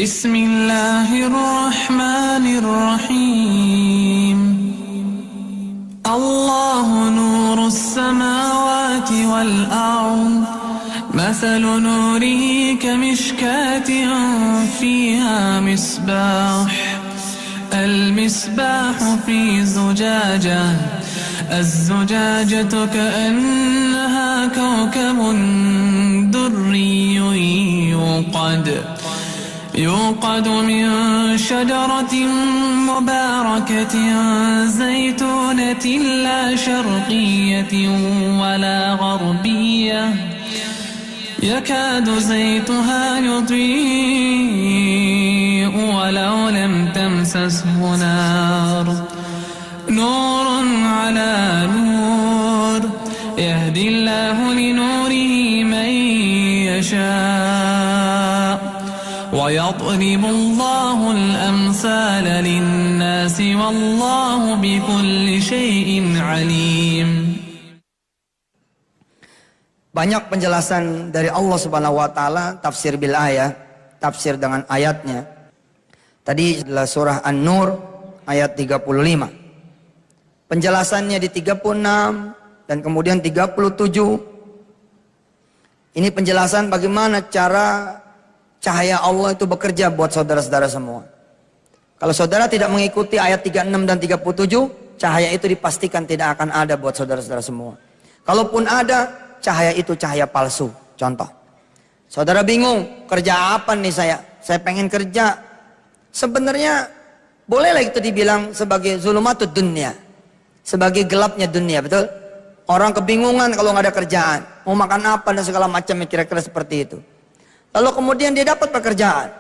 Bismillahirrahmanirrahim. Allahu nurus samawati wal ard. Mathalu nurihi kamishkatin fiha misbah. المصباح في زجاجة الزجاجة كأنها كوكب دري يوقد من شجرة مباركة زيتونة لا شرقية ولا غربية يكاد زيتها يضيء ولو لم تمسسه نار نور على نور يهدي الله لنوره من يشاء ويضرب الله الأمثال للناس والله بكل شيء عليم. Banyak penjelasan dari Allah Subhanahu wa taala, tafsir bil ayat, tafsir dengan ayatnya. Tadi adalah surah An-Nur ayat 35. Penjelasannya di 36 dan kemudian 37. Ini penjelasan bagaimana cara cahaya Allah itu bekerja buat saudara-saudara semua. Kalau saudara tidak mengikuti ayat 36 dan 37, cahaya itu dipastikan tidak akan ada buat saudara-saudara semua. Kalaupun ada, cahaya itu cahaya palsu. Contoh, saudara bingung, kerja apa nih saya pengen kerja. Sebenarnya bolehlah itu dibilang sebagai zulumatud dunia, sebagai gelapnya dunia, betul? Orang kebingungan kalau nggak ada kerjaan, mau makan apa dan segala macam, kira-kira seperti itu. Lalu kemudian dia dapat pekerjaan,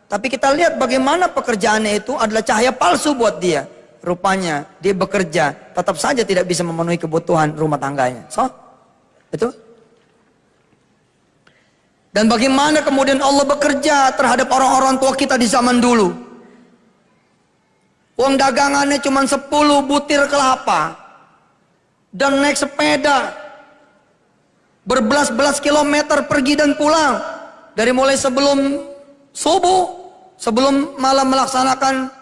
tapi kita lihat bagaimana pekerjaannya itu adalah cahaya palsu buat dia. Rupanya dia bekerja, tetap saja tidak bisa memenuhi kebutuhan rumah tangganya. Betul? Dan bagaimana kemudian Allah bekerja terhadap orang-orang tua kita di zaman dulu. Uang dagangannya cuma 10 butir kelapa. Dan naik sepeda. Berbelas-belas kilometer pergi dan pulang. Dari mulai sebelum subuh. Sebelum malam melaksanakan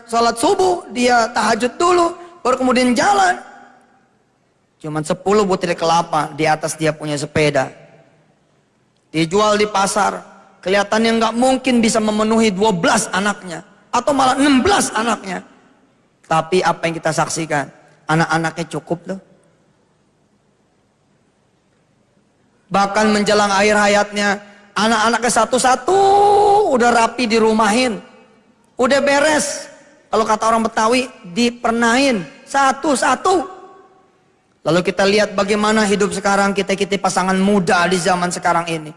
salat subuh. Dia tahajud dulu. Baru kemudian jalan. Cuman 10 butir kelapa di atas dia punya sepeda. Dijual di pasar. Kelihatannya nggak mungkin bisa memenuhi 12 anaknya. Atau malah 16 anaknya. Tapi apa yang kita saksikan? Anak-anaknya cukup loh. Bahkan menjelang akhir hayatnya, anak-anaknya satu-satu udah rapi dirumahin. Udah beres. Kalau kata orang Betawi, dipernahin. Satu-satu. Lalu kita lihat bagaimana hidup sekarang kita pasangan muda di zaman sekarang ini.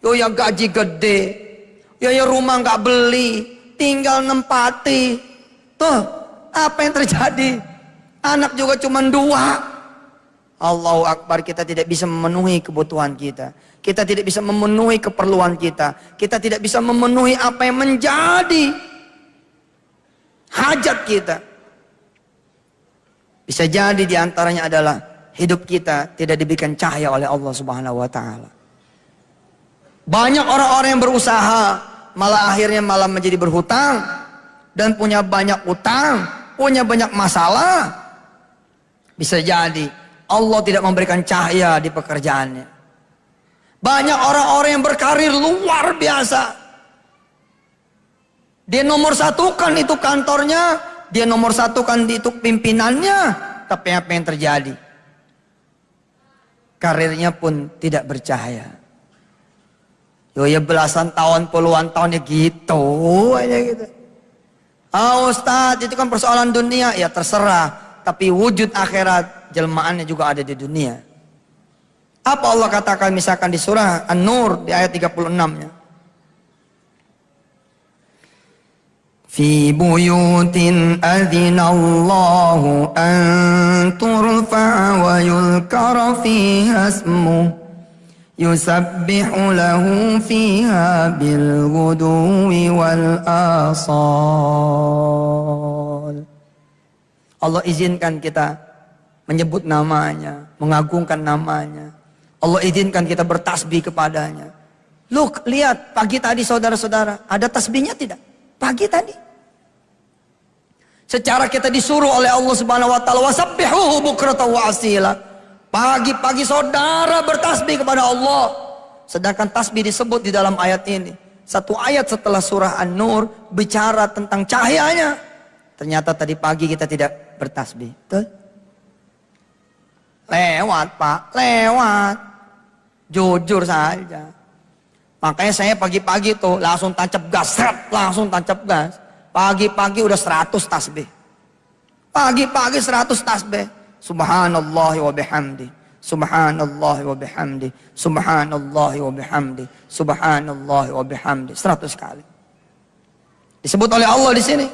Yo ya gaji gede, yo ya rumah nggak beli, tinggal nempati. Tuh apa yang terjadi? Anak juga cuma 2. Allahu Akbar, kita tidak bisa memenuhi kebutuhan kita. Kita tidak bisa memenuhi keperluan kita. Kita tidak bisa memenuhi apa yang menjadi hajat kita. Bisa jadi diantaranya adalah hidup kita tidak diberikan cahaya oleh Allah Subhanahu wa taala. Banyak orang-orang yang berusaha malah akhirnya menjadi berhutang dan punya banyak utang, punya banyak masalah. Bisa jadi Allah tidak memberikan cahaya di pekerjaannya. Banyak orang-orang yang berkarir luar biasa. Dia nomor 1 kan itu kantornya, dia nomor 1 kan itu pimpinannya, tapi apa yang terjadi? Karirnya pun tidak bercahaya. Yo ya belasan tahun, puluhan tahun ya gitu aja gitu. Ustadz itu kan persoalan dunia, ya terserah. Tapi wujud akhirat, jelmaannya juga ada di dunia. Apa Allah katakan misalkan di surah An-Nur di ayat 36-nya? Fi buyutin adzinallahu an turfa'a wa yulkara fiha ismuhu yusabbihu lahu fiha bil ghuduwi wal asal. Allah izinkan kita menyebut namanya, mengagungkan namanya. Allah izinkan kita bertasbih kepadanya. Look, lihat pagi tadi saudara-saudara, ada tasbihnya tidak? Pagi tadi. Secara kita disuruh oleh Allah Subhanahu wa taala, wasabbihuhu bukratan wa asila. Pagi-pagi saudara bertasbih kepada Allah. Sedangkan tasbih disebut di dalam ayat ini. Satu ayat setelah surah An-Nur bicara tentang cahayanya. Ternyata tadi pagi kita tidak bertasbih. Betul? Lewat Pak, lewat. Jujur saja. Makanya saya pagi-pagi tuh langsung tancap gas, langsung tancap gas. Pagi-pagi udah 100 tasbih. Pagi-pagi 100 tasbih. Subhanallah wa bihamdi. Subhanallah wa bihamdi. Subhanallah wa bihamdi. Subhanallah wa bihamdi. 100 kali. Disebut oleh Allah di sini.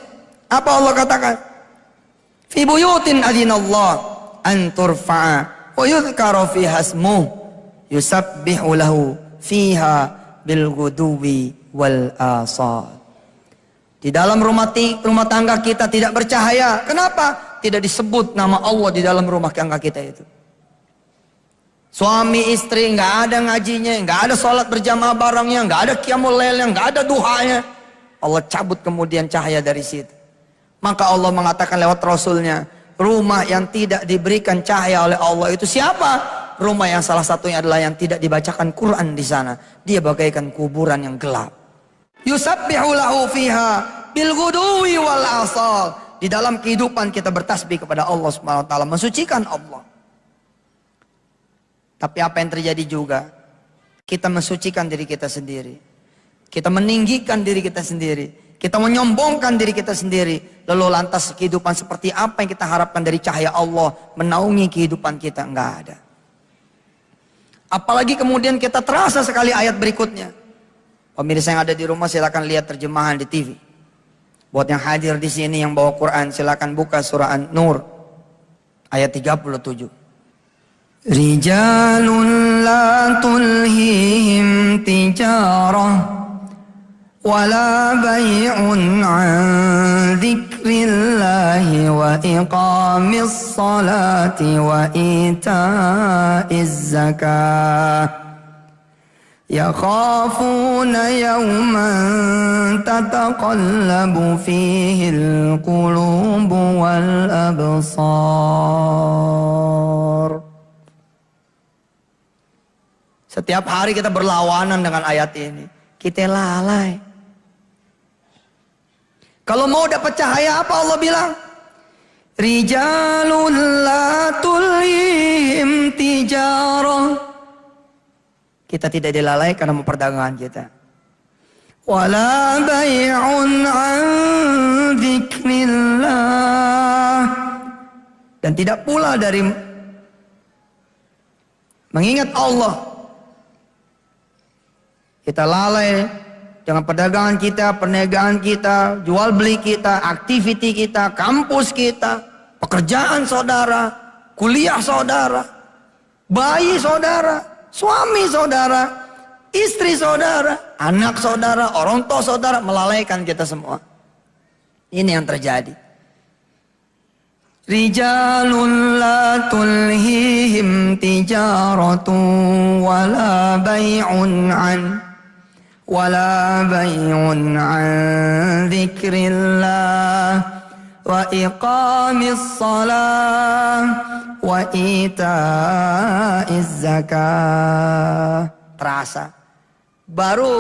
Apa Allah katakan? Fi buyutin adinallah an turfa'a wa yudhkara fiha ismuh yusabbihu lahu fiha bil ghuduwi wal asal. Di dalam rumah tangga kita tidak bercahaya. Kenapa? Tidak disebut nama Allah di dalam rumah tangga kita itu. Suami istri nggak ada ngajinya, nggak ada sholat berjamaah barengnya, nggak ada qiyamul lailnya, nggak ada duhanya. Allah cabut kemudian cahaya dari situ. Maka Allah mengatakan lewat Rasulnya, rumah yang tidak diberikan cahaya oleh Allah itu siapa? Rumah yang salah satunya adalah yang tidak dibacakan Quran di sana. Dia bagaikan kuburan yang gelap. Yusabbihu lahu fiha bil ghuduwi wal asal. Di dalam kehidupan kita bertasbih kepada Allah Subhanahu wa taala, mensucikan Allah. Tapi apa yang terjadi juga? Kita mensucikan diri kita sendiri. Kita meninggikan diri kita sendiri. Kita menyombongkan diri kita sendiri. Lalu lantas kehidupan seperti apa yang kita harapkan dari cahaya Allah menaungi kehidupan kita? Enggak ada. Apalagi kemudian kita terasa sekali ayat berikutnya. Pemirsa yang ada di rumah silakan lihat terjemahan di TV. Buat yang hadir di sini yang bawa Quran silakan buka surah An-Nur ayat 37. Rijalun la tulhihim tijarah wala bay'un an dzikrillahi wa iqamis salati wa ita'iz zakah yakhafuna yawman tataqallabu fihi al-qulubu wal absar. Setiap hari kita berlawanan dengan ayat ini. Kita lalai. Kalau mau dapat cahaya apa Allah bilang? Rijalun la tulhihim tijarah. Kita tidak dilalaikan sama perdagangan kita. Wala bay'un an dzikrillah. Dan tidak pula dari mengingat Allah. Kita lalai dengan perdagangan kita, perniagaan kita, jual beli kita, aktiviti kita, kampus kita, pekerjaan saudara, kuliah saudara, bayi saudara, suami saudara, istri saudara, anak saudara, orang tua saudara, melalaikan kita semua. Ini yang terjadi. Rijalun la tulhihim tijaratun wala bay'un an dzikrillah wa iqamis salah wa ita'iz zakah. Terasa baru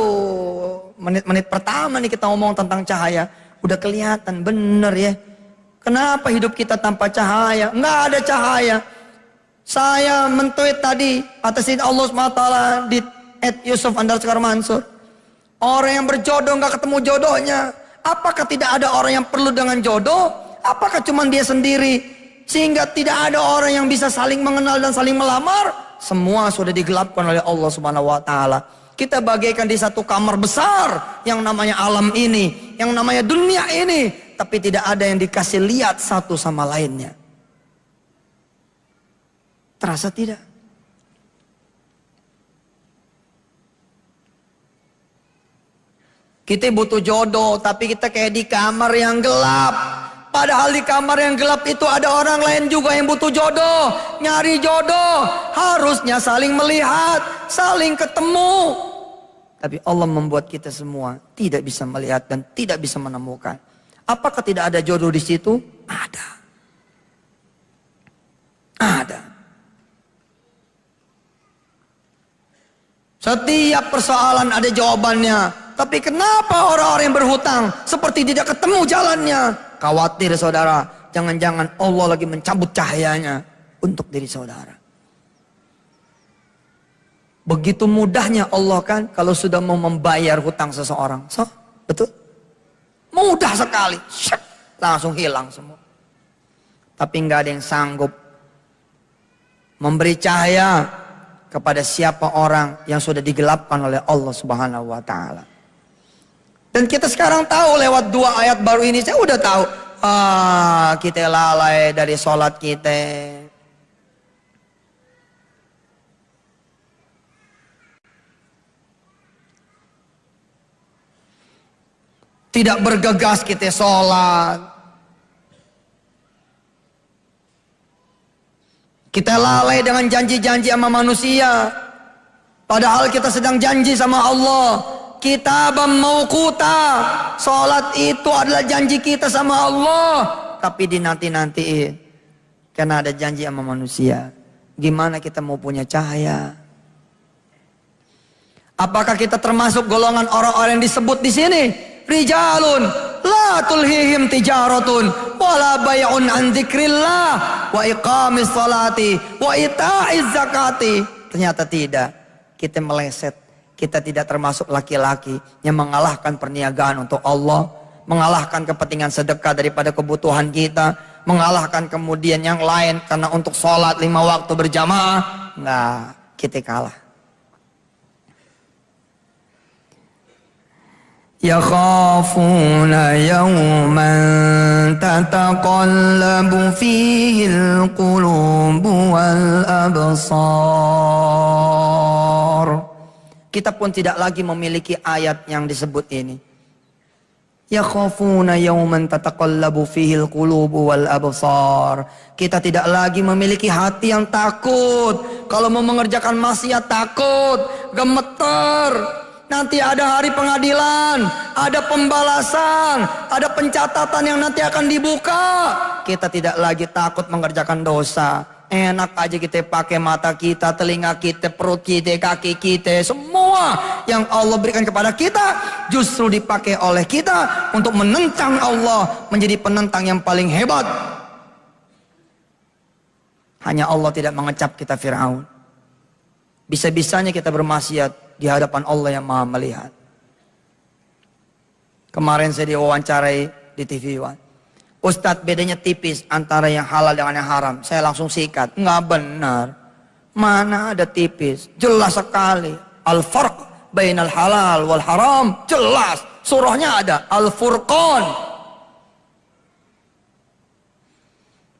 menit-menit pertama nih kita ngomong tentang cahaya, udah kelihatan bener ya. Kenapa hidup kita tanpa cahaya? Nggak ada cahaya. Saya men-tweet tadi atas izin Allah SWT di @Yusuf_Mansur. Orang yang berjodoh nggak ketemu jodohnya. Apakah tidak ada orang yang perlu dengan jodoh? Apakah cuma dia sendiri? Sehingga tidak ada orang yang bisa saling mengenal dan saling melamar? Semua sudah digelapkan oleh Allah Subhanahu wa taala. Kita bagaikan di satu kamar besar yang namanya alam ini, yang namanya dunia ini, tapi tidak ada yang dikasih lihat satu sama lainnya. Terasa tidak? Kita butuh jodoh, tapi kita kayak di kamar yang gelap. Padahal di kamar yang gelap itu ada orang lain juga yang butuh jodoh. Nyari jodoh, harusnya saling melihat, saling ketemu. Tapi Allah membuat kita semua tidak bisa melihat dan tidak bisa menemukan. Apakah tidak ada jodoh di situ? Ada. Ada. Setiap persoalan ada jawabannya. Tapi kenapa orang-orang yang berhutang seperti tidak ketemu jalannya? Khawatir saudara, jangan-jangan Allah lagi mencabut cahayanya untuk diri saudara. Begitu mudahnya Allah kan kalau sudah mau membayar hutang seseorang. Betul? Mudah sekali. Langsung hilang semua. Tapi nggak ada yang sanggup memberi cahaya kepada siapa orang yang sudah digelapkan oleh Allah Subhanahu wa taala. Dan kita sekarang tahu lewat 2 ayat baru ini, saya udah tahu. Kita lalai dari sholat kita. Tidak bergegas kita sholat. Kita lalai dengan janji-janji sama manusia. Padahal kita sedang janji sama Allah. Kitabam mauquta. Sholat itu adalah janji kita sama Allah. Tapi dinanti-nantiin. Karena ada janji sama manusia. Gimana kita mau punya cahaya? Apakah kita termasuk golongan orang-orang yang disebut di sini? Rijalun la tulhihim tijaratun wala bay'un an dzikrillah wa iqamis salati wa ita'iz zakati. Ternyata tidak. Kita meleset. Kita tidak termasuk laki-laki yang mengalahkan perniagaan untuk Allah, mengalahkan kepentingan sedekah daripada kebutuhan kita, mengalahkan kemudian yang lain karena untuk sholat 5 waktu berjamaah. Enggak, kita kalah. Yakhafuna yawman tataqallabu fihi al-qulubu wal absar. Kita pun tidak lagi memiliki ayat yang disebut ini. Yakhafuna yawman tataqallabu fihi al-qulubu wal absar. Kita tidak lagi memiliki hati yang takut. Kalau mau mengerjakan maksiat takut, gemeter. Nanti ada hari pengadilan, ada pembalasan, ada pencatatan yang nanti akan dibuka. Kita tidak lagi takut mengerjakan dosa. Enak aja kita pakai mata kita, telinga kita, perut kita, kaki kita. Semua yang Allah berikan kepada kita justru dipakai oleh kita untuk menentang Allah, menjadi penentang yang paling hebat. Hanya Allah tidak mengecap kita Fir'aun. Bisa-bisanya kita bermaksiat di hadapan Allah yang Maha melihat. Kemarin saya diwawancarai di TV One. Ustadz, bedanya tipis antara yang halal dengan yang haram. Saya langsung sikat. Nggak benar. Mana ada tipis? Jelas sekali. Al-farq bainal halal wal haram. Jelas. Surahnya ada. Al-Furqan.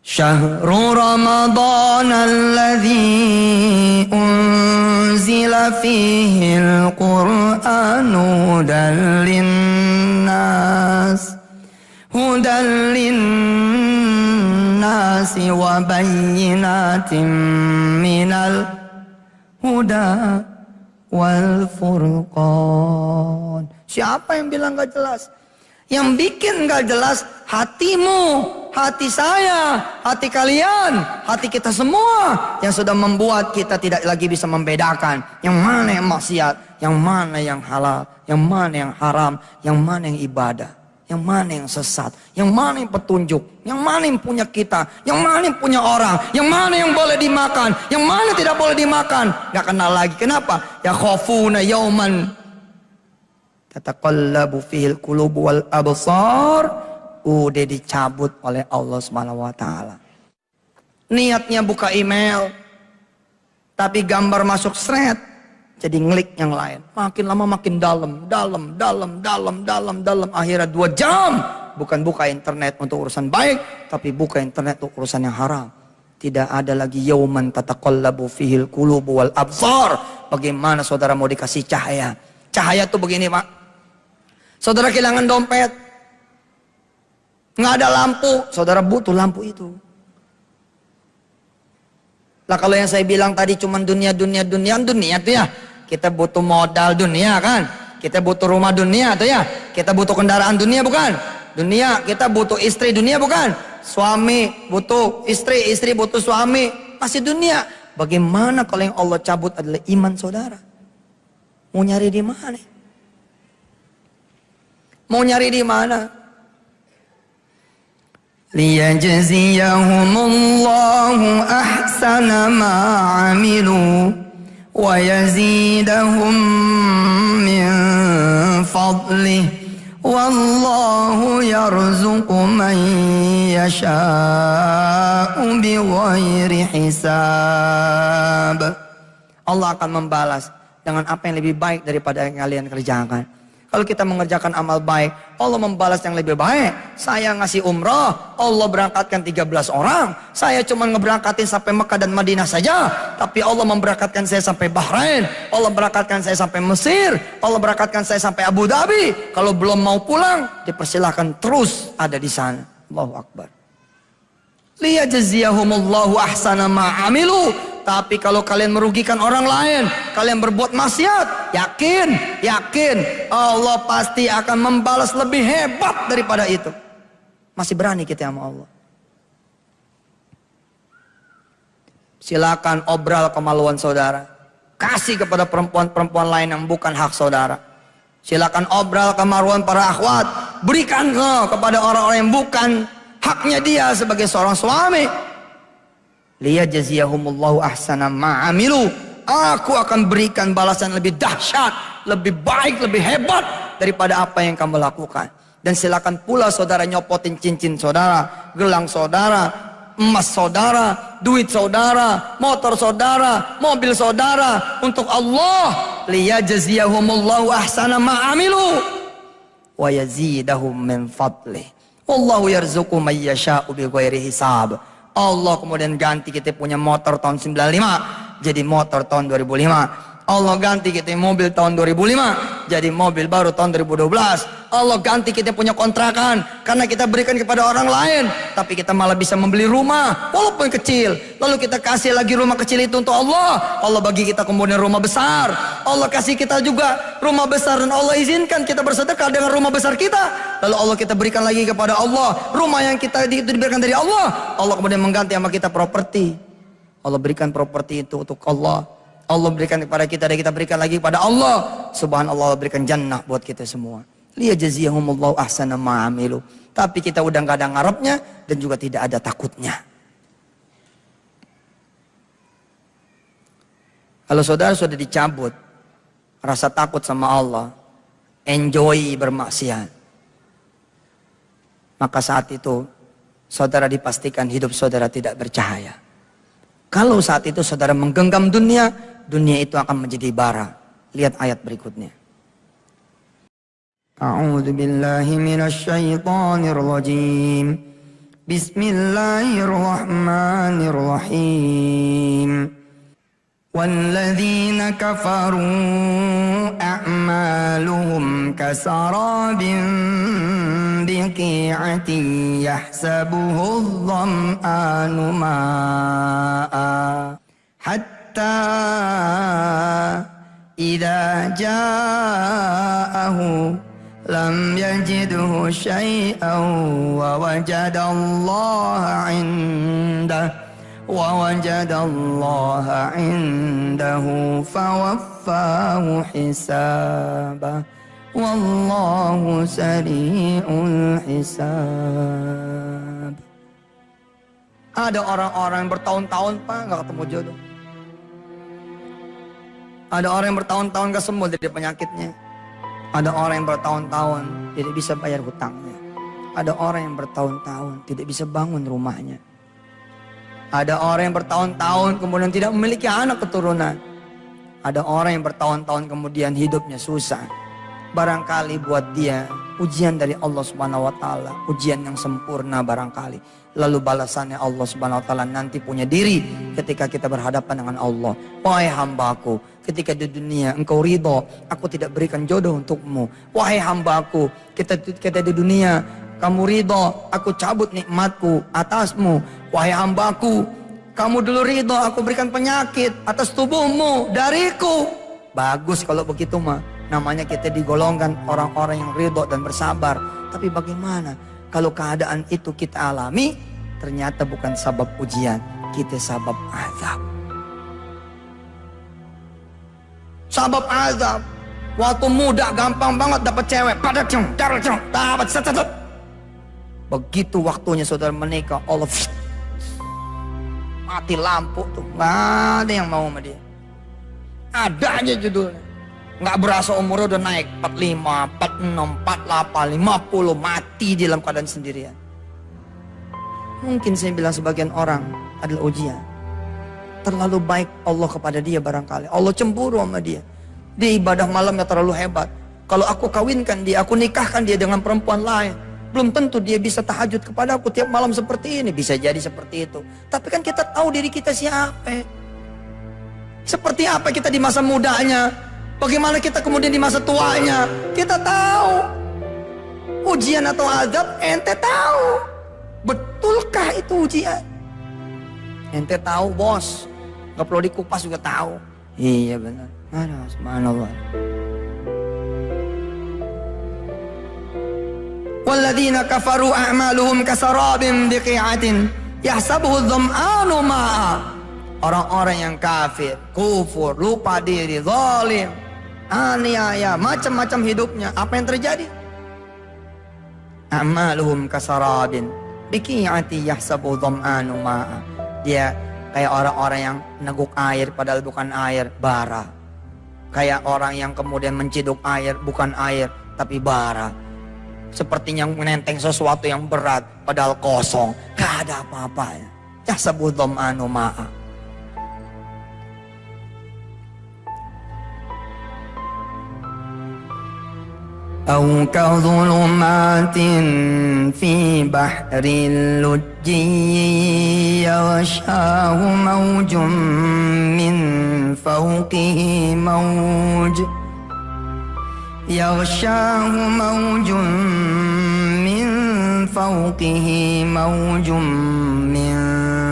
Syahru Ramadan alladhi unzila fihi al-Qur'anu hudan linnas wa bayyinatin minal huda wal furqan. Siapa yang bilang gak jelas? Yang bikin gak jelas hatimu, hati saya, hati kalian, hati kita semua yang sudah membuat kita tidak lagi bisa membedakan yang mana yang maksiat, yang mana yang halal, yang mana yang haram, yang mana yang ibadah, yang mana yang sesat, yang mana yang petunjuk, yang mana yang punya kita, yang mana yang punya orang, yang mana yang boleh dimakan, yang mana tidak boleh dimakan. Gak kenal lagi. Kenapa? Ya khafuna yauman tataqallabu fihil qulubu wal absar. Udah dicabut oleh Allah Subhanahu wa taala. Niatnya buka email, tapi gambar masuk thread, jadi nglik yang lain. Makin lama makin dalam. Akhirnya 2 jam bukan buka internet untuk urusan baik, tapi buka internet untuk urusan yang haram. Tidak ada lagi yauman tataqallabu fihil qulubu wal absar. Bagaimana saudara mau dikasih cahaya? Cahaya tuh begini, Pak. Saudara kehilangan dompet, nggak ada lampu, saudara butuh lampu itu. Lah kalau yang saya bilang tadi cuma dunia tuh ya, Kita butuh modal dunia kan? Kita butuh rumah dunia tuh ya. Kita butuh kendaraan dunia bukan? Dunia, kita butuh istri dunia bukan? Suami butuh istri, istri butuh suami. Masih dunia. Bagaimana kalau yang Allah cabut adalah iman saudara? Mau nyari di mana? Mau nyari di mana? Liyajziyahumullahu ahsana ma 'amilu wa yazidahum min fadlih wallahu yarzuqu man yasha'u bighairi hisab. Allah akan membalas dengan apa yang lebih baik daripada yang kalian kerjakan. Kalau kita mengerjakan amal baik, Allah membalas yang lebih baik. Saya ngasih umrah, Allah berangkatkan 13 orang. Saya cuma ngeberangkatin sampai Mekah dan Madinah saja. Tapi Allah memberangkatkan saya sampai Bahrain. Allah berangkatkan saya sampai Mesir. Allah berangkatkan saya sampai Abu Dhabi. Kalau belum mau pulang, dipersilahkan terus ada di sana. Allahu Akbar. Liyajziyahumullahu ahsana ma'amilu. Tapi kalau kalian merugikan orang lain, kalian berbuat maksiat, yakin Allah pasti akan membalas lebih hebat daripada itu. Masih berani kita sama Allah. Silakan obral kemaluan saudara. Kasih kepada perempuan-perempuan lain yang bukan hak saudara. Silakan obral kemaluan para akhwat. Berikan kepada orang-orang yang bukan haknya dia sebagai seorang suami. Liyajziyahumullahu ahsana ma'amilu. Aku akan berikan balasan lebih dahsyat, lebih baik, lebih hebat daripada apa yang kamu lakukan. Dan silakan pula saudara nyopotin cincin saudara, gelang saudara, emas saudara, duit saudara, motor saudara, mobil saudara untuk Allah. Liyajziyahumullahu ahsana ma'amilu wa yazidahum min fadlih. Wallahu yarzuqu may yasha'u bighairi hisab. Allah kemudian ganti kita punya motor tahun 95 jadi motor tahun 2005. Allah ganti kita mobil tahun 2005 jadi mobil baru tahun 2012. Allah ganti kita punya kontrakan karena kita berikan kepada orang lain, tapi kita malah bisa membeli rumah walaupun kecil. Lalu kita kasih lagi rumah kecil itu untuk Allah. Allah bagi kita kemudian rumah besar. Allah kasih kita juga rumah besar dan Allah izinkan kita bersedekah dengan rumah besar kita. Lalu Allah kita berikan lagi kepada Allah rumah yang kita itu diberikan dari Allah. Allah kemudian mengganti sama kita properti. Allah berikan properti itu untuk Allah. Allah berikan kepada kita dan kita berikan lagi kepada Allah. Subhanallah, Allah berikan jannah buat kita semua. Liyajziyahumullahu ahsana ma'amilu. Tapi kita udah gak ada ngarepnya dan juga tidak ada takutnya. Kalau saudara sudah dicabut rasa takut sama Allah, enjoy bermaksiat, maka saat itu saudara dipastikan hidup saudara tidak bercahaya. Kalau saat itu saudara menggenggam dunia, dunia itu akan menjadi bara. Lihat ayat berikutnya. A'udzu billahi minasy syaithanir rajim. Bismillahirrahmanirrahim. Walladzina kafaru a'maluhum kasarabin biqi'atin yahsabuhu adh-dham'anu ma'a hatta idza ja'ahu lam yajidhu syai'an wa wajadallaha 'indahu وَوَجَدَ اللَّهَ عِنْدَهُ فَوَفَّاهُ حِسَابَهُ وَاللَّهُ سَرِيعُ الْحِسَابِ. Ada orang-orang yang bertahun-tahun Pak nggak ketemu jodoh. Ada orang yang bertahun-tahun gak sembuh dari penyakitnya. Ada orang yang bertahun-tahun tidak bisa bayar hutangnya. Ada orang yang bertahun-tahun tidak bisa bangun rumahnya. Ada orang yang bertahun-tahun kemudian tidak memiliki anak keturunan. Ada orang yang bertahun-tahun kemudian hidupnya susah. Barangkali buat dia ujian dari Allah Subhanahu wa taala, ujian yang sempurna barangkali. Lalu balasannya Allah Subhanahu wa taala nanti punya diri ketika kita berhadapan dengan Allah. Wahai hambaku, ketika di dunia engkau ridho, aku tidak berikan jodoh untukmu. Wahai hambaku, kita di dunia kamu ridho, aku cabut nikmatku atasmu. Wahai hambaku, kamu dulu ridho, aku berikan penyakit atas tubuhmu dariku. Bagus kalau begitu mah. Namanya kita digolongkan orang-orang yang ridho dan bersabar. Tapi bagaimana kalau keadaan itu kita alami, ternyata bukan sabab ujian, kita sabab azab. Sabab azab. Waktu muda gampang banget dapat cewek, dapat set. Begitu waktunya saudara menikah, Allah mati lampu tuh, nggak ada yang mau sama dia. Ada aja judulnya. Nggak berasa umurnya udah naik 45, 46, 48, 50, mati di dalam keadaan sendirian. Mungkin saya bilang sebagian orang adalah ujian. Terlalu baik Allah kepada dia barangkali. Allah cemburu sama dia. Dia ibadah malamnya terlalu hebat. Kalau aku kawinkan dia, aku nikahkan dia dengan perempuan lain, belum tentu dia bisa tahajud kepada aku tiap malam seperti ini. Bisa jadi seperti itu. Tapi kan kita tahu diri kita siapa. Seperti apa kita di masa mudanya. Bagaimana kita kemudian di masa tuanya. Kita tahu. Ujian atau azab ente tahu. Betulkah itu ujian? Ente tahu bos. Gak perlu dikupas juga tahu. Iya benar. Aduh, subhanallah. Walladzina kafaru a'maluhum kasarabin biqi'atin yahsabuhu adh-dhama'anu ma'a. Orang-orang yang kafir, kufur, lupa diri, zalim, aniaya, macam-macam hidupnya. Apa yang terjadi? A'maluhum kasarabin biqi'atin yahsabuhu adh-dhama'anu ma'a. Dia kayak orang-orang yang neguk air padahal bukan air, bara. Kayak orang yang kemudian menciduk air, bukan air tapi bara. Sepertinya menenteng sesuatu yang berat padahal kosong, gak ada apa-apanya. Yahsabuhu adh-dhama'anu ma'a. Aw kadhulumatin fi bahril lujji yaghshahu mawjun min fawqihi mawj يغشاه موج من فوقه موج من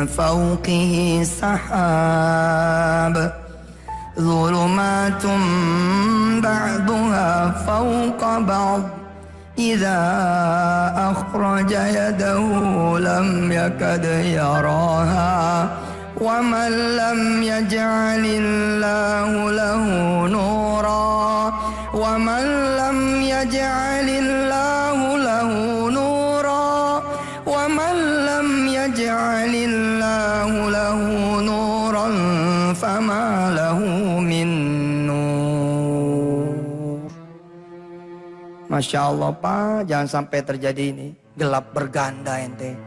فوقه سحاب ظلمات بعضها فوق بعض إذا أخرج يده لم يكد يراها ومن لم يجعل الله له نورا ومن لم يجعل الله له نورا ومن لم يجعل الله له نورا فما له من نور. Masya Allah Pak, jangan sampai terjadi ini. Gelap berganda ente.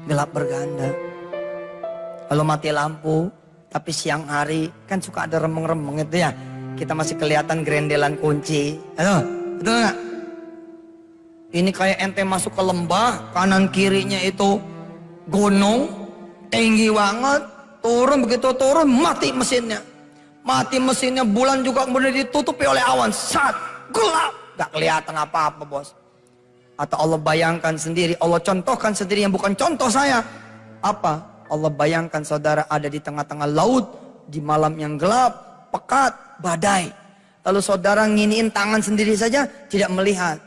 Gelap berganda. Kalau mati lampu, tapi siang hari kan suka ada remeng-remeng itu ya. Kita masih kelihatan grendelan kunci. Halo, betul nggak? Ini kayak ente masuk ke lembah, kanan kirinya itu gunung, tinggi banget, turun begitu turun mati mesinnya. Mati mesinnya, bulan juga kemudian ditutupi oleh awan, sat, gelap, nggak kelihatan apa-apa bos. Atau Allah bayangkan sendiri, Allah contohkan sendiri yang bukan contoh saya. Apa? Allah bayangkan saudara ada di tengah-tengah laut, di malam yang gelap, pekat, badai. Lalu saudara nginiin tangan sendiri saja, tidak melihat.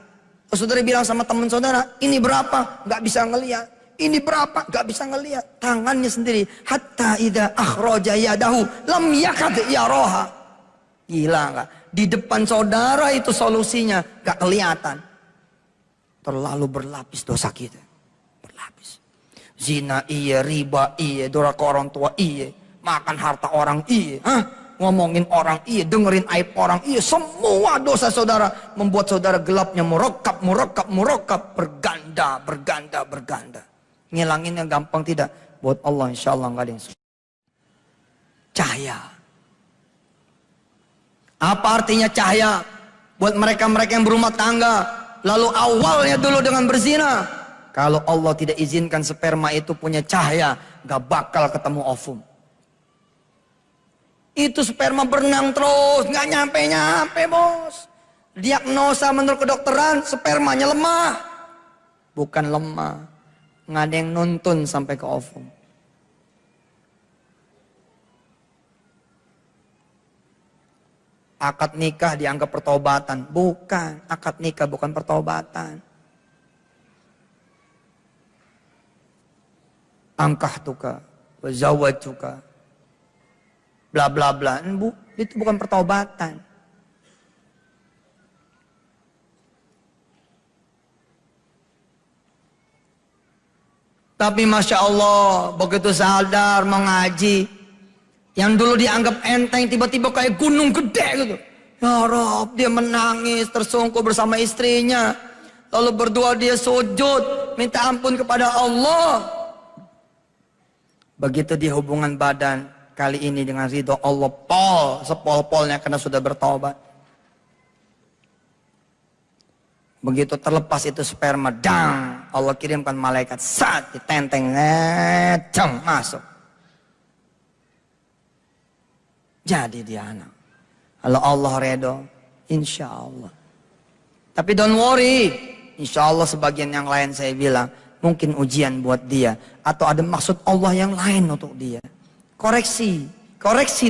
Lalu saudara bilang sama teman saudara, ini berapa? Gak bisa ngelihat. Ini berapa? Gak bisa ngelihat. Tangannya sendiri. Hatta idza akhraja yadahu lam yakad yaraha. Gila gak? Di depan saudara itu solusinya, gak kelihatan. Terlalu berlapis dosa kita. Berlapis. Zina iya, riba iya, durhaka orang tua iya, makan harta orang iya, ngomongin orang iya, dengerin aib orang iya, semua dosa saudara membuat saudara gelapnya murakab, berganda. Ngilanginnya gampang tidak? Buat Allah insya Allah nggak ada yang susah. Cahaya. Apa artinya cahaya? Buat mereka-mereka yang berumah tangga, lalu awalnya dulu dengan berzina. Kalau Allah tidak izinkan sperma itu punya cahaya, gak bakal ketemu ovum. Itu sperma berenang terus, gak nyampe-nyampe bos. Diagnosa menurut kedokteran, spermanya lemah. Bukan lemah, gak ada yang nuntun sampai ke ovum. Akad nikah dianggap pertobatan. Bukan, akad nikah bukan pertobatan. Angkahtuka, wazawwajuka, bla bla bla. Itu bukan pertobatan. Tapi Masya Allah, begitu sadar mengaji, yang dulu dianggap enteng tiba-tiba kayak gunung gede gitu. Ya Rob, dia menangis tersungkur bersama istrinya. Lalu berdoa dia sujud, minta ampun kepada Allah. Begitu dia hubungan badan, kali ini dengan ridho Allah sepol-polnya karena sudah bertobat. Begitu terlepas itu sperma, dang, Allah kirimkan malaikat, saat ditenteng, jam masuk. Jadi dia anak. Kalau Allah redo, insya Allah. Tapi don't worry, insya Allah sebagian yang lain saya bilang, mungkin ujian buat dia. Atau ada maksud Allah yang lain untuk dia. Koreksi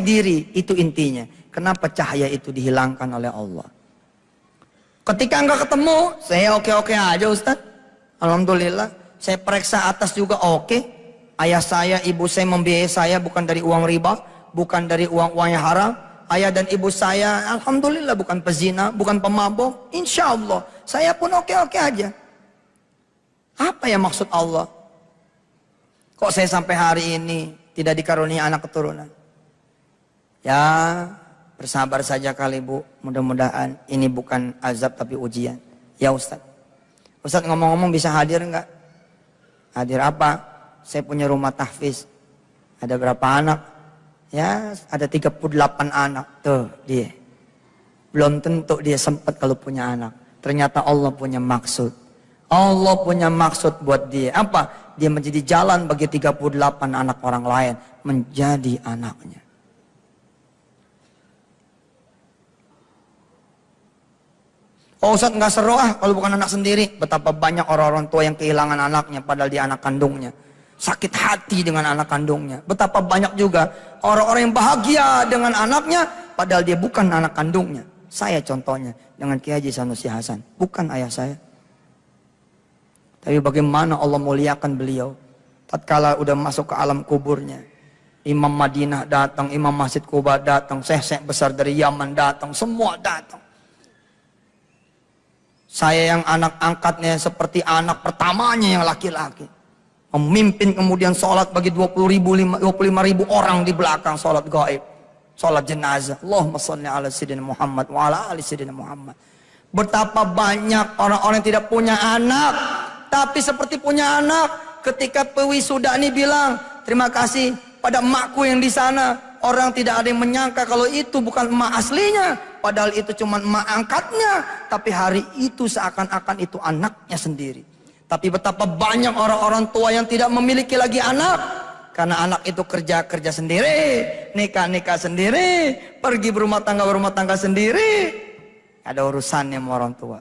diri, itu intinya. Kenapa cahaya itu dihilangkan oleh Allah? Ketika enggak ketemu, saya oke-oke aja Ustaz. Alhamdulillah, saya periksa atas juga oke. Ayah saya, ibu saya membiayai saya bukan dari uang riba, bukan dari uang-uang yang haram. Ayah dan ibu saya, alhamdulillah bukan pezina, bukan pemabuk. Insya Allah, saya pun oke-oke aja. Apa ya maksud Allah? Kok saya sampai hari ini tidak dikaruniai anak keturunan? Ya, bersabar saja kali Bu, mudah-mudahan ini bukan azab tapi ujian. Ya Ustaz. Ustaz ngomong-ngomong bisa hadir enggak? Hadir apa? Saya punya rumah tahfiz. Ada berapa anak? Ya ada 38 anak. Tuh dia. Belum tentu dia sempat kalau punya anak. Ternyata Allah punya maksud. Allah punya maksud buat dia. Apa? Dia menjadi jalan bagi 38 anak orang lain. Menjadi anaknya. Oh Ustaz nggak seru kalau bukan anak sendiri. Betapa banyak orang-orang tua yang kehilangan anaknya padahal dia anak kandungnya. Sakit hati dengan anak kandungnya. Betapa banyak juga orang-orang yang bahagia dengan anaknya padahal dia bukan anak kandungnya. Saya contohnya dengan Kiai Haji Sanusi Hasan, bukan ayah saya. Tapi bagaimana Allah muliakan beliau tatkala udah masuk ke alam kuburnya. Imam Madinah datang, Imam Masjid Kuba datang, syekh-syekh besar dari Yaman datang, semua datang. Saya yang anak angkatnya seperti anak pertamanya yang laki-laki. Memimpin kemudian sholat bagi 25.000 orang di belakang sholat gaib. Sholat jenazah. Allahumma sholli ala Sayyidina Muhammad wa ala ali Sayyidina Muhammad. Betapa banyak orang-orang yang tidak punya anak. Tapi seperti punya anak. Ketika pewisuda ini bilang, terima kasih pada emakku yang di sana. Orang tidak ada yang menyangka kalau itu bukan emak aslinya. Padahal itu cuma emak angkatnya. Tapi hari itu seakan-akan itu anaknya sendiri. Tapi betapa banyak orang-orang tua yang tidak memiliki lagi anak. Karena anak itu kerja-kerja sendiri. Nikah-nikah sendiri. Pergi berumah tangga sendiri. Ada urusannya sama orang tua.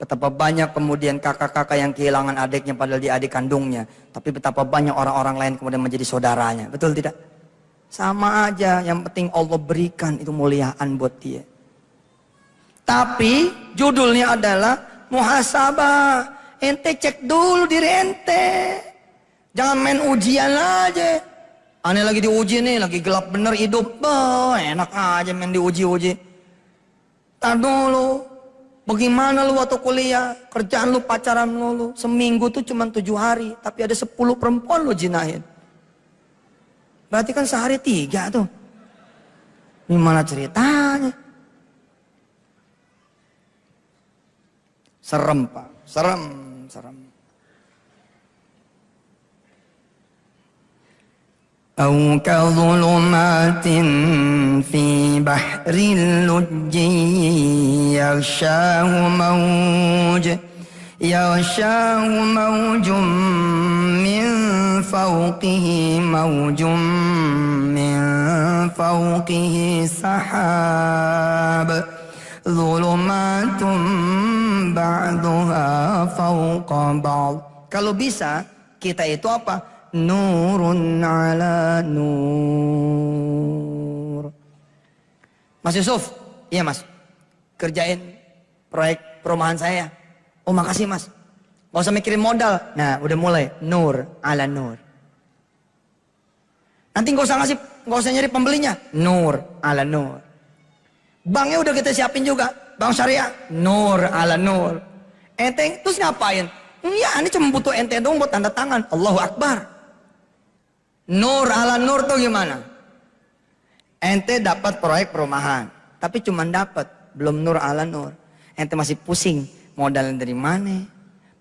Betapa banyak kemudian kakak-kakak yang kehilangan adiknya padahal dia adik kandungnya. Tapi betapa banyak orang-orang lain kemudian menjadi saudaranya. Betul tidak? Sama aja, yang penting Allah berikan itu muliaan buat dia. Tapi judulnya adalah muhasabah. Ente cek dulu diri ente. Jangan main ujian aja. Aneh lagi diuji nih, lagi gelap bener hidup. Enak aja main diuji-uji. Tar dulu. Bagaimana lu waktu kuliah? Kerjaan lu, pacaran lu. Seminggu tuh cuma 7 hari. Tapi ada 10 perempuan lu jinahin. Berarti kan sehari 3 tuh. Gimana ceritanya? Serem Pak. Serem. أو كظلمات في بحر اللج يغشاه موج من فوقه سحاب ظلمات بعضها فوق بعض. Kalau bisa kita itu apa? Nurun ala nur. Mas Yusuf, iya mas, kerjain proyek perumahan saya. Oh makasih mas, gak usah mikirin modal. Nah udah mulai, nur ala nur. Nanti gak usah nyari pembelinya, nur ala nur. Banknya udah kita siapin juga, bank syariah, nur ala nur. Ente terus ngapain? Ya ini cuma butuh ente dong buat tanda tangan. Allahu Akbar. Nur ala nur tuh gimana? Ente dapat proyek perumahan, tapi cuma dapat, belum nur ala nur. Ente masih pusing, modalnya dari mana?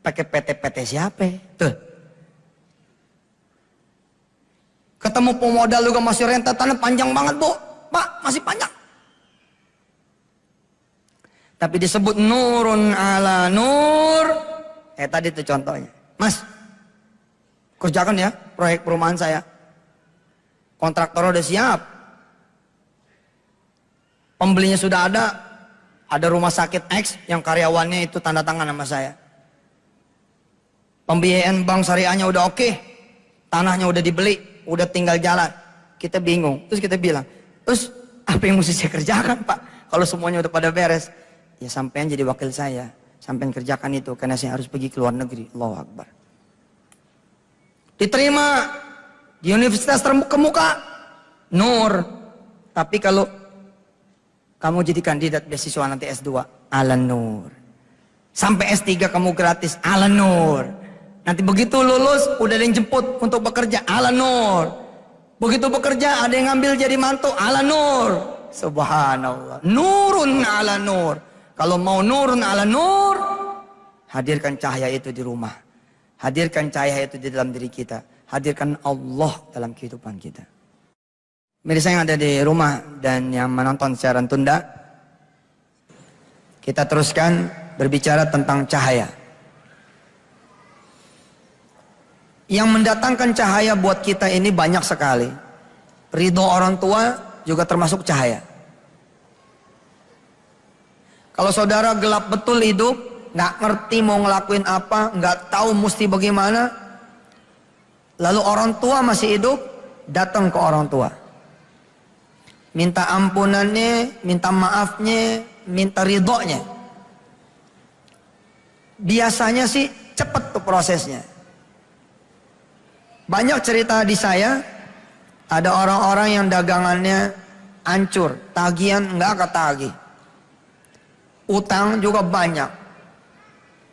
Pakai PT siapa? Tuh. Ketemu pemodal juga masih rentetannya panjang banget, Bu. Pak, masih panjang. Tapi disebut nurun ala nur. Tadi itu contohnya. Mas, kerjakan ya proyek perumahan saya. Kontraktor udah siap. Pembelinya sudah ada rumah sakit X yang karyawannya itu tanda tangan sama saya. Pembiayaan bank syariahnya udah oke, tanahnya udah dibeli, udah tinggal jalan. Kita bingung, terus kita bilang, terus apa yang mesti saya kerjakan Pak? Kalau semuanya udah pada beres, ya sampean jadi wakil saya, sampean kerjakan itu karena saya harus pergi ke luar negeri. Allahu Akbar. Diterima di universitas terkemuka, nur. Tapi kalau kamu jadi kandidat beasiswa nanti S2, ala nur. Sampai S3 kamu gratis, ala nur. Nanti begitu lulus, udah ada yang jemput untuk bekerja, ala nur. Begitu bekerja, ada yang ngambil jadi mantu, ala nur. Subhanallah. Nurun ala nur. Kalau mau nurun ala nur, hadirkan cahaya itu di rumah. Hadirkan cahaya itu di dalam diri kita. Hadirkan Allah dalam kehidupan kita. Mirsa yang ada di rumah dan yang menonton siaran tunda, kita teruskan berbicara tentang cahaya. Yang mendatangkan cahaya buat kita ini banyak sekali. Ridho orang tua juga termasuk cahaya. Kalau saudara gelap betul hidup, nggak ngerti mau ngelakuin apa, nggak tahu mesti bagaimana, lalu orang tua masih hidup, datang ke orang tua. Minta ampunannya, minta maafnya, minta ridhonya. Biasanya sih cepat tuh prosesnya. Banyak cerita di saya, ada orang-orang yang dagangannya hancur, tagihan nggak ketagih. Utang juga banyak.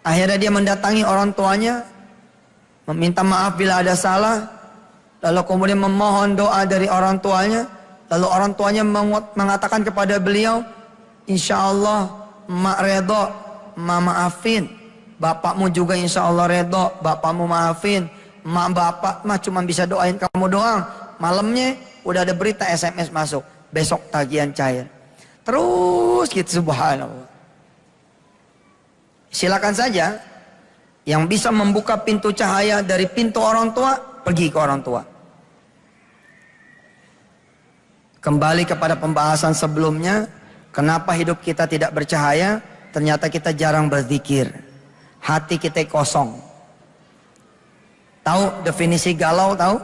Akhirnya dia mendatangi orang tuanya, meminta maaf bila ada salah, lalu kemudian memohon doa dari orang tuanya. Lalu orang tuanya mengatakan kepada beliau, insya Allah mak redho, mak maafin. Bapakmu juga insya Allah redho, bapakmu maafin. Mak bapak mah cuma bisa doain kamu doang. Malamnya udah ada berita SMS masuk, besok tagihan cair. Terus gitu, subhanallah. Silakan saja, yang bisa membuka pintu cahaya dari pintu orang tua, pergi ke orang tua. Kembali kepada pembahasan sebelumnya, kenapa hidup kita tidak bercahaya? Ternyata kita jarang berzikir. Hati kita kosong. Tahu definisi galau, tahu?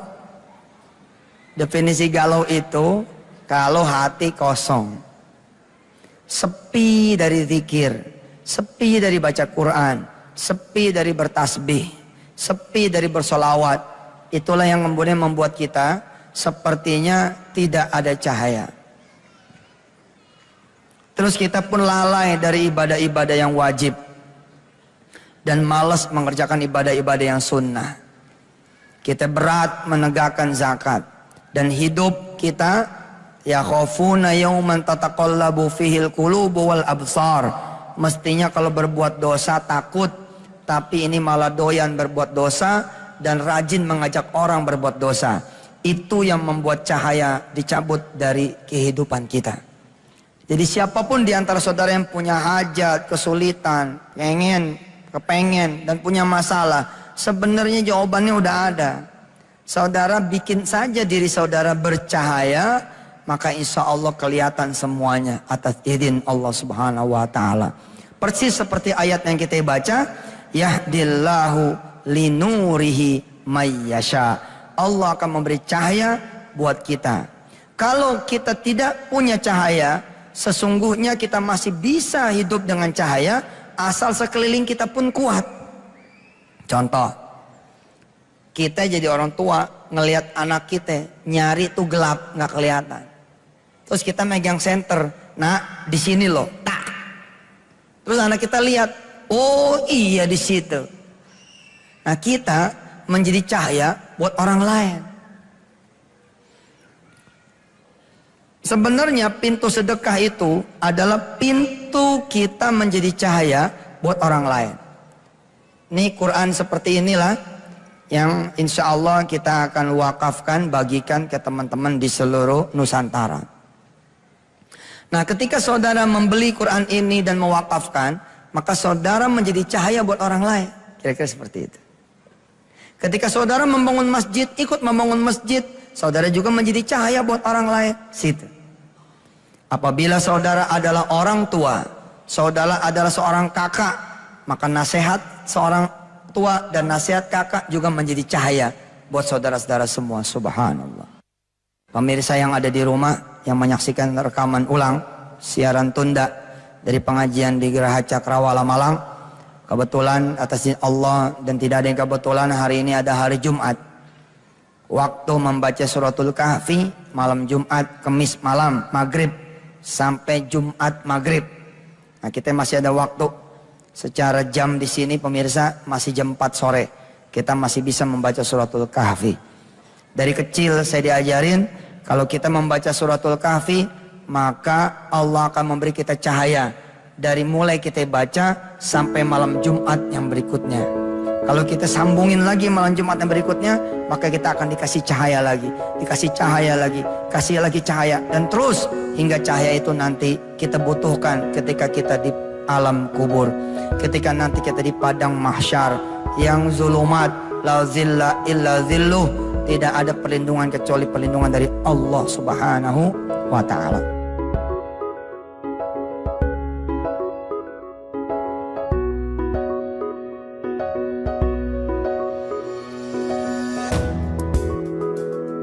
Definisi galau itu kalau hati kosong. Sepi dari zikir, sepi dari baca Quran, sepi dari bertasbih, sepi dari bersolawat. Itulah yang kemudian membuat kita sepertinya tidak ada cahaya. Terus kita pun lalai dari ibadah-ibadah yang wajib dan malas mengerjakan ibadah-ibadah yang sunnah. Kita berat menegakkan zakat dan hidup kita yakhafuna yauman tataqallabu fihil qulubu wal absar. Mestinya kalau berbuat dosa takut, tapi ini malah doyan berbuat dosa dan rajin mengajak orang berbuat dosa. Itu yang membuat cahaya dicabut dari kehidupan kita. Jadi siapapun di antara saudara yang punya hajat, kesulitan, kepengen dan punya masalah, sebenarnya jawabannya udah ada. Saudara bikin saja diri saudara bercahaya, maka insya Allah kelihatan semuanya atas izin Allah Subhanahu wa Ta'ala. Persis seperti ayat yang kita baca, yahdillahu linurihi mayyasha. Allah akan memberi cahaya buat kita. Kalau kita tidak punya cahaya, sesungguhnya kita masih bisa hidup dengan cahaya asal sekeliling kita pun kuat. Contoh, kita jadi orang tua ngelihat anak kita nyari tuh gelap nggak kelihatan. Terus kita megang senter, nah di sini loh, tak. Terus anak kita lihat, oh iya di situ. Nah kita menjadi cahaya buat orang lain. Sebenarnya pintu sedekah itu adalah pintu kita menjadi cahaya buat orang lain. Ini Quran seperti inilah yang insya Allah kita akan wakafkan, bagikan ke teman-teman di seluruh Nusantara. Nah ketika saudara membeli Quran ini dan mewakafkan, maka saudara menjadi cahaya buat orang lain. Kira-kira seperti itu. Ketika saudara membangun masjid, ikut membangun masjid, saudara juga menjadi cahaya buat orang lain. Situ. Apabila saudara adalah orang tua, saudara adalah seorang kakak, maka nasihat seorang tua dan nasihat kakak juga menjadi cahaya buat saudara-saudara semua. Subhanallah. Pemirsa yang ada di rumah, yang menyaksikan rekaman ulang, siaran tunda dari pengajian di Geraha Cakrawala Malang, kebetulan atas izin Allah dan tidak ada yang kebetulan hari ini ada hari Jumat. Waktu membaca suratul Kahfi malam Jumat, Kemis malam, Maghrib sampai Jumat Maghrib. Nah kita masih ada waktu. Secara jam di sini pemirsa masih jam 4 sore. Kita masih bisa membaca suratul Kahfi. Dari kecil saya diajarin kalau kita membaca suratul Kahfi maka Allah akan memberi kita cahaya. Dari mulai kita baca sampai malam Jumat yang berikutnya. Kalau kita sambungin lagi malam Jumat yang berikutnya, maka kita akan dikasih cahaya lagi, dikasih cahaya lagi, kasih lagi cahaya, dan terus hingga cahaya itu nanti kita butuhkan ketika kita di alam kubur, ketika nanti kita di padang mahsyar yang zulumat la zilla illa zilluh, tidak ada perlindungan kecuali perlindungan dari Allah Subhanahu wa ta'ala.